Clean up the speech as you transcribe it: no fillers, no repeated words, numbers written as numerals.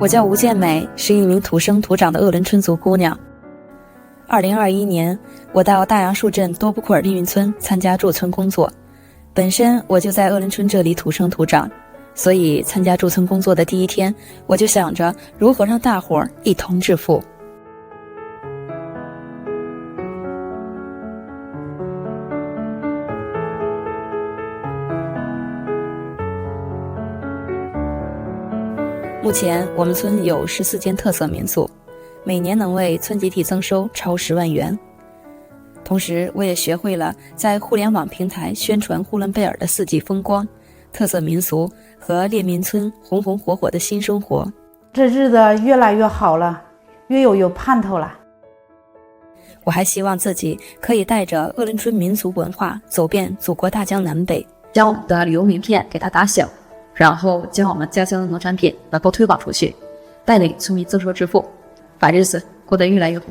我叫吴建美，是一名土生土长的鄂伦春族姑娘。2021年，我到大杨树镇多布库尔利运村参加驻村工作。本身我就在鄂伦春这里土生土长，所以参加驻村工作的第一天，我就想着如何让大伙儿一同致富。目前我们村有14间特色民宿，每年能为村集体增收超10万元。同时我也学会了在互联网平台宣传呼伦贝尔的4季风光、特色民俗和列民村红红火火的新生活。这日子越来越好了，越有盼头了。我还希望自己可以带着鄂伦春民族文化走遍祖国大江南北，将我们的旅游名片给它打响，然后将我们家乡的农产品能够推广出去，带领村民增收致富，把日子过得越来越好。